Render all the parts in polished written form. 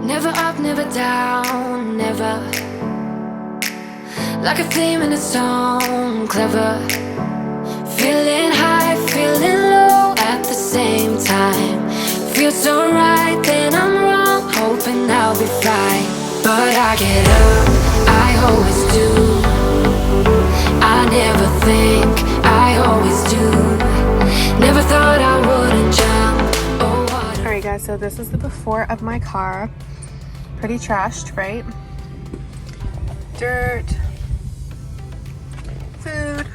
Never up, never down, never. Like a theme in a song, clever. Feeling high, feeling low at the same time. Feels so right, then I'm wrong, hoping I'll be fine. But I get up, I always do. I never think, I always do. Never thought I wouldn't jump. Oh, alright guys, so this is the before of my car. Pretty trashed, right? Dirt, food,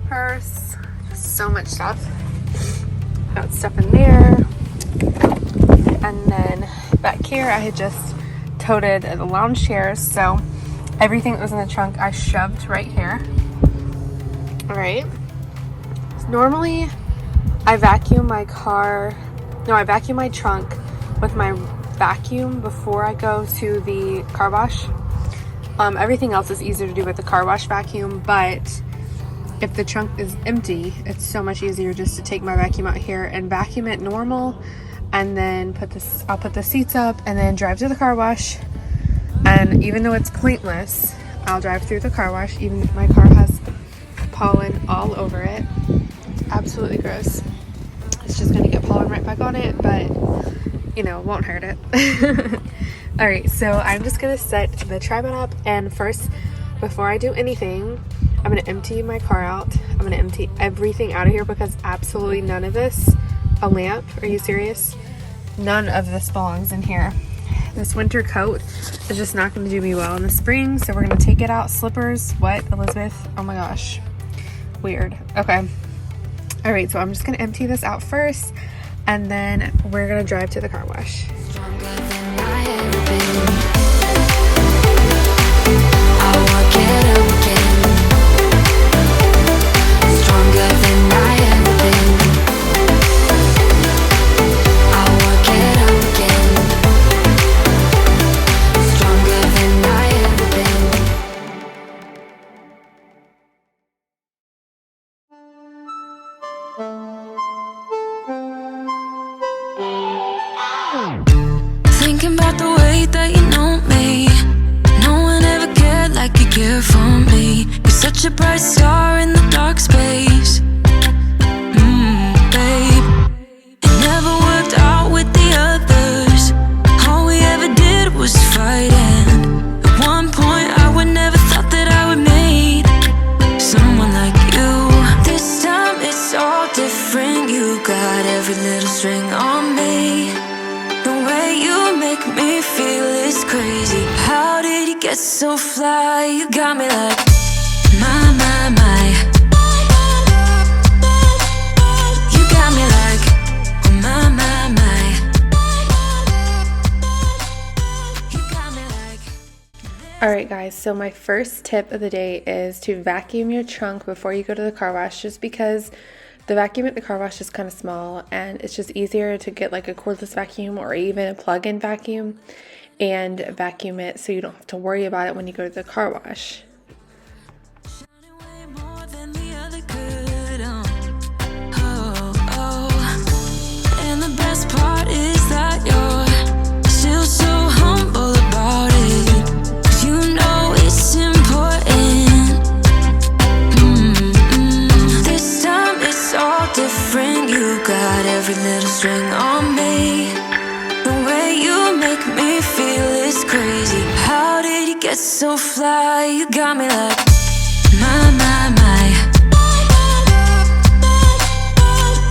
purse, just so much stuff. Got stuff in there. And then back here I had just toted the lounge chairs, so everything that was in the trunk I shoved right here. Alright. Normally I vacuum my car, no, I vacuum my trunk with my vacuum before I go to the car wash. Everything else is easier to do with the car wash vacuum, but if the trunk is empty, it's so much easier just to take my vacuum out here and vacuum it normal, and then I'll put the seats up and then drive to the car wash. And even though it's pointless, I'll drive through the car wash. Even my car has pollen all over it. It's absolutely gross. It's just gonna get pollen right back on it, but you know, it won't hurt it. Alright, so I'm just gonna set the tripod up, and first, before I do anything, I'm gonna empty my car out. I'm gonna empty everything out of here because absolutely none of this, a lamp, are you serious? None of this belongs in here. This winter coat is just not gonna do me well in the spring, so we're gonna take it out. Slippers, what, Elizabeth? Oh my gosh, weird. Okay. Alright, so I'm just gonna empty this out first, and then we're gonna drive to the car wash. Thinking about the way that you know me. No one ever cared like you care for me. You're such a bright star in the dark space. Babe, it never worked out with the others. All we ever did was fight, and at one point I would never thought that I would meet someone like you. This time it's all different. You got every little string on me. The way you make me feel is crazy. How did you get so fly? You got me like, my, my, my. You got me like, my, my, my. You got me like. Alright guys, so my first tip of the day is to vacuum your trunk before you go to the car wash, just because the vacuum at the car wash is kind of small, and it's just easier to get like a cordless vacuum or even a plug-in vacuum and vacuum it so you don't have to worry about it when you go to the car wash. And the best part is that you're still so humble about it. 'Cause you know it's important. This time it's all different. You got every little string on me. The way you make me feel is crazy. How did you get so fly? You got me like, my, my, my.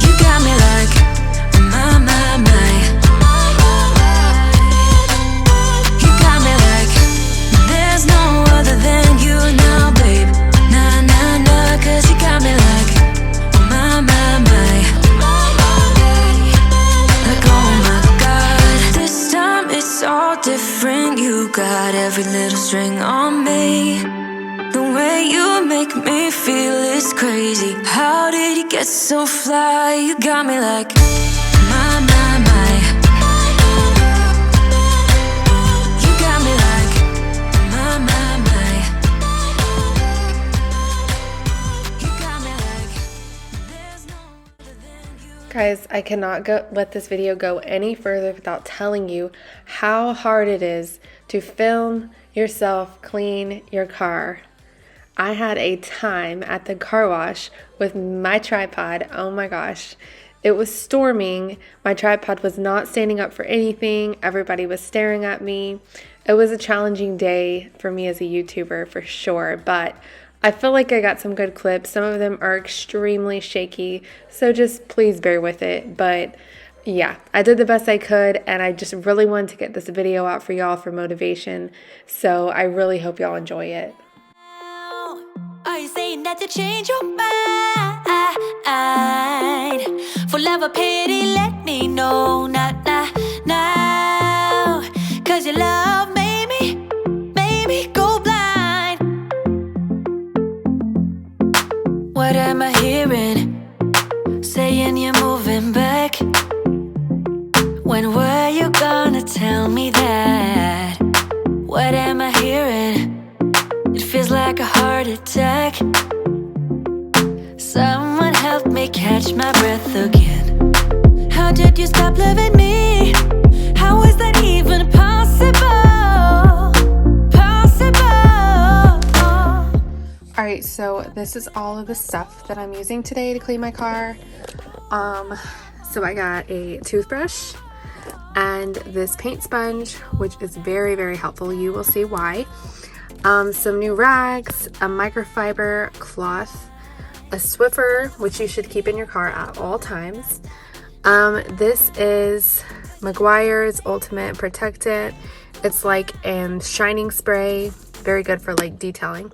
You got me like, my, my, my. You got me like, there's no other than you now, babe. Nah, nah, nah, 'cause you got me like, my, my, my. Like, oh my God. This time it's all different. You got every little string on me. The way you make me feel is crazy. How did you get so fly? You got me like, my, my, my. You got me like, my, my, my. You got me like, there's no other than you. Guys, I cannot let this video go any further without telling you how hard it is to film yourself clean your car. I had a time at the car wash with my tripod. Oh my gosh. It was storming. My tripod was not standing up for anything. Everybody was staring at me. It was a challenging day for me as a YouTuber for sure, but I feel like I got some good clips. Some of them are extremely shaky, so just please bear with it. But yeah, I did the best I could, and I just really wanted to get this video out for y'all for motivation. So I really hope y'all enjoy it. Are you saying that to change your mind? For love or pity, let me know. Not now. Cause your love made me go blind. What am I hearing? Saying you're moving back. When were you gonna tell me that? What am I hearing? It feels like a heart attack. Someone help me catch my breath again. How did you stop loving me? How is that even possible? Alright, so this is all of the stuff that I'm using today to clean my car. So I got a toothbrush and this paint sponge, which is very, very helpful. You will see why. Some new rags, a microfiber cloth, a Swiffer, which you should keep in your car at all times. This is Meguiar's Ultimate Protectant. It's like a shining spray, very good for like detailing.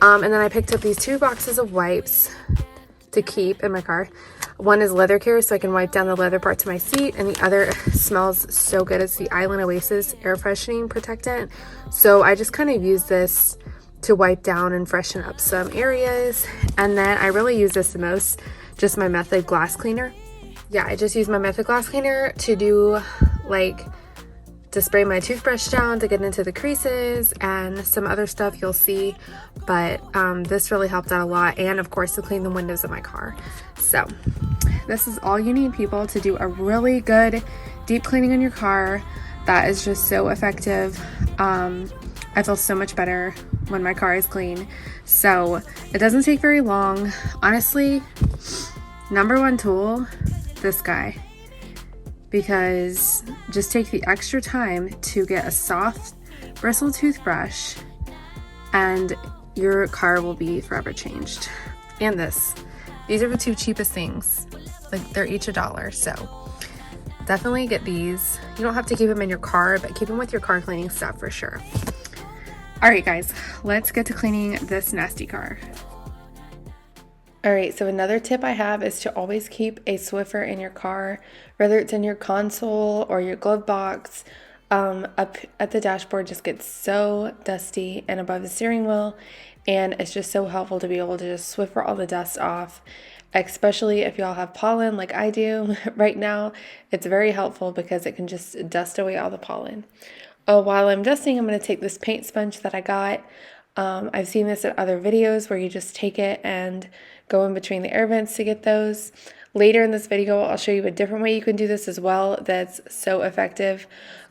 And then I picked up these 2 boxes of wipes to keep in my car. One is leather care, so I can wipe down the leather parts of my seat, and the other smells so good. It's the Island Oasis Air Freshening Protectant. So I just kind of use this to wipe down and freshen up some areas. And then I really use this the most, just my Method Glass Cleaner. Yeah, I just use my Method Glass Cleaner to do to spray my toothbrush down to get into the creases and some other stuff you'll see, but this really helped out a lot, and of course to clean the windows of my car. So this is all you need, people, to do a really good deep cleaning in your car. That is just so effective. I feel so much better when my car is clean, so it doesn't take very long. Honestly, number one tool, this guy. Because just take the extra time to get a soft bristle toothbrush and your car will be forever changed. And these are the 2 cheapest things. Like, they're each $1, so definitely get these. You don't have to keep them in your car, but keep them with your car cleaning stuff for sure. All right, guys, let's get to cleaning this nasty car. All right, so another tip I have is to always keep a Swiffer in your car, whether it's in your console or your glove box. Up at the dashboard just gets so dusty, and above the steering wheel, and it's just so helpful to be able to just Swiffer all the dust off, especially if y'all have pollen like I do right now. It's very helpful because it can just dust away all the pollen. While I'm dusting, I'm going to take this paint sponge that I got. I've seen this in other videos where you just take it and go in between the air vents to get those. Later in this video, I'll show you a different way you can do this as well that's so effective.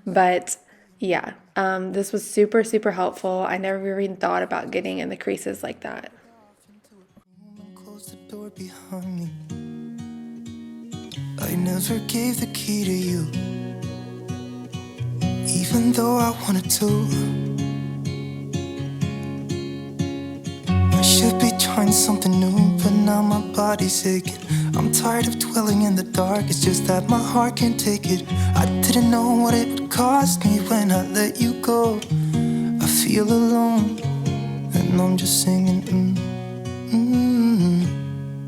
But yeah, this was super, super helpful. I never even thought about getting in the creases like that. Close the door behind me. I never gave the key to you, even though I wanted to. I should be trying something new, but now my body's aching. I'm tired of dwelling in the dark, it's just that my heart can't take it. I didn't know what it would cost me when I let you go. I feel alone, and I'm just singing,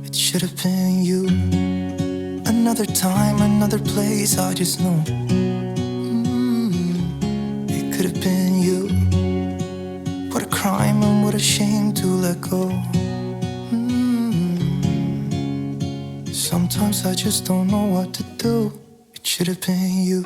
It should have been you. Another time, another place, I just know. It could have been you. What a crime and what a shame to let go. Sometimes I just don't know what to do. It should have been you.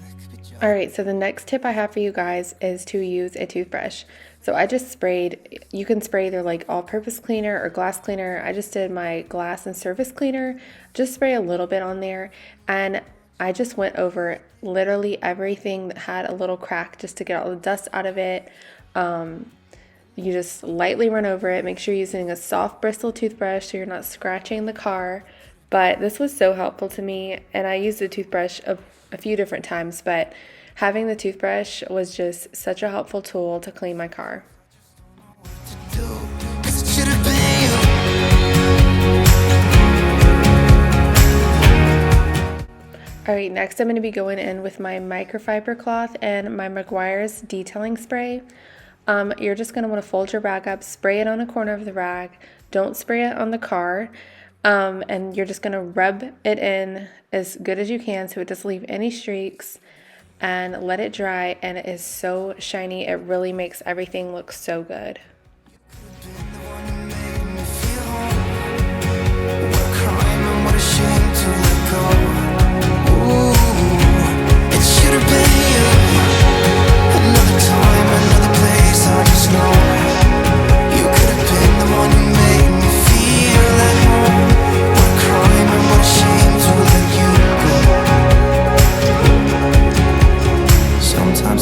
I could be All right, so the next tip I have for you guys is to use a toothbrush. So I just sprayed, you can spray either like all-purpose cleaner or glass cleaner. I just did my glass and surface cleaner, just spray a little bit on there, and I just went over literally everything that had a little crack just to get all the dust out of it. You just lightly run over it. Make sure you're using a soft bristle toothbrush so you're not scratching the car. But this was so helpful to me, and I used the toothbrush a few different times, but having the toothbrush was just such a helpful tool to clean my car. All right, next I'm going to be going in with my microfiber cloth and my Meguiar's detailing spray. You're just going to want to fold your rag up, spray it on a corner of the rag. Don't spray it on the car. And you're just going to rub it in as good as you can so it doesn't leave any streaks, and let it dry, and it is so shiny. It really makes everything look so good.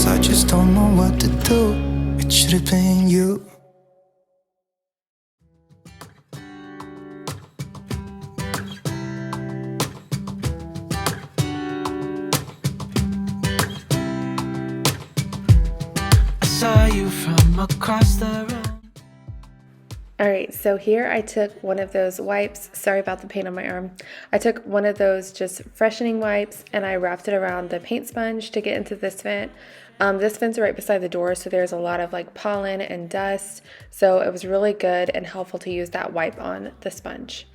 I just don't know what to do. It should have been you. I saw you from across the room. Alright, so here I took one of those wipes. Sorry about the paint on my arm. I took one of those just freshening wipes and I wrapped it around the paint sponge to get into this vent. This vent's right beside the door, so there's a lot of like pollen and dust. So it was really good and helpful to use that wipe on the sponge.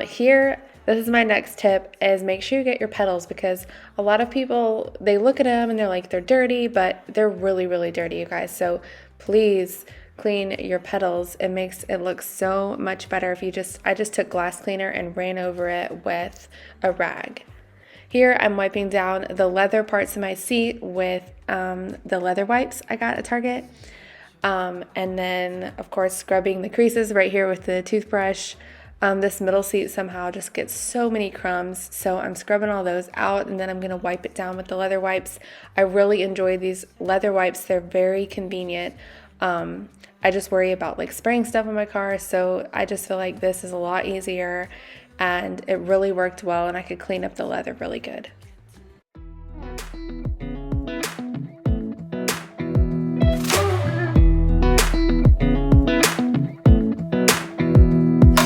Here, this is my next tip, is make sure you get your petals, because a lot of people, they look at them and they're like, they're dirty, but they're really, really dirty, you guys. So please clean your petals. It makes it look so much better if you I just took glass cleaner and ran over it with a rag. Here I'm wiping down the leather parts of my seat with the leather wipes I got at Target. And then, of course, scrubbing the creases right here with the toothbrush. This middle seat somehow just gets so many crumbs, so I'm scrubbing all those out, and then I'm going to wipe it down with the leather wipes. I really enjoy these leather wipes. They're very convenient. I just worry about like spraying stuff on my car, so I just feel like this is a lot easier, and it really worked well, and I could clean up the leather really good.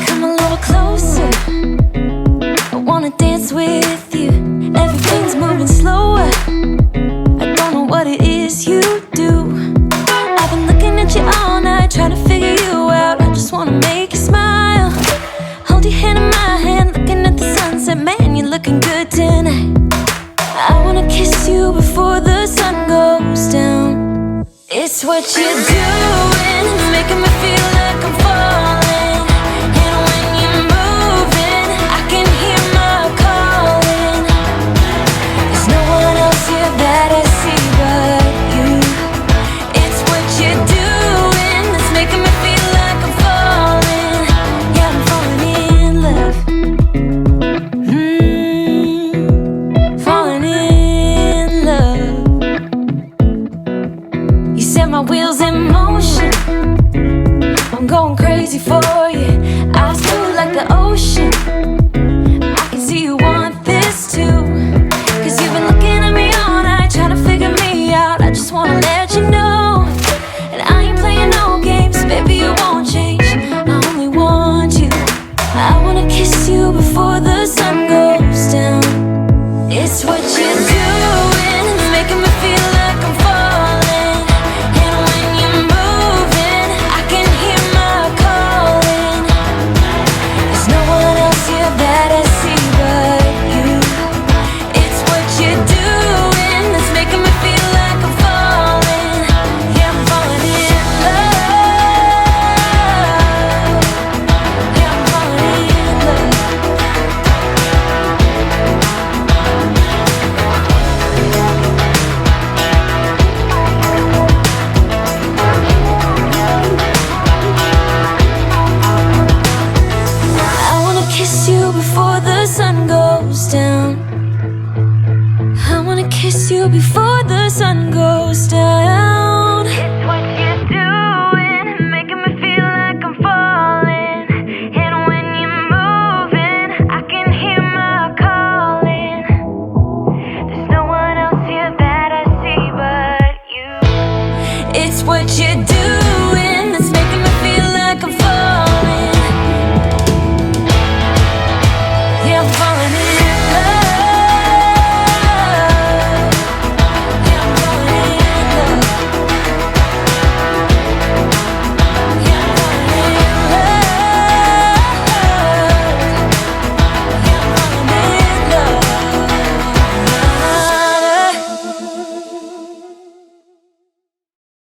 Come a little closer, I wanna dance with you. Everything's moving slower, I don't know what it is you do. I've been looking at you all night, trying to figure you out. I just wanna make you smile. Hold your hand in my hand, looking at the sunset. Man, you're looking good tonight. I wanna kiss you before the sun goes down. It's what you're doing, it's making me feel like I'm falling. And when you're moving, I can hear my calling. There's no one else here that I see but you. It's what you're doing, it's making me feel like I'm falling. Yeah, I'm falling in love. Falling in love. You set my wheels in motion, I'm going crazy for you. Eyes blue like the ocean.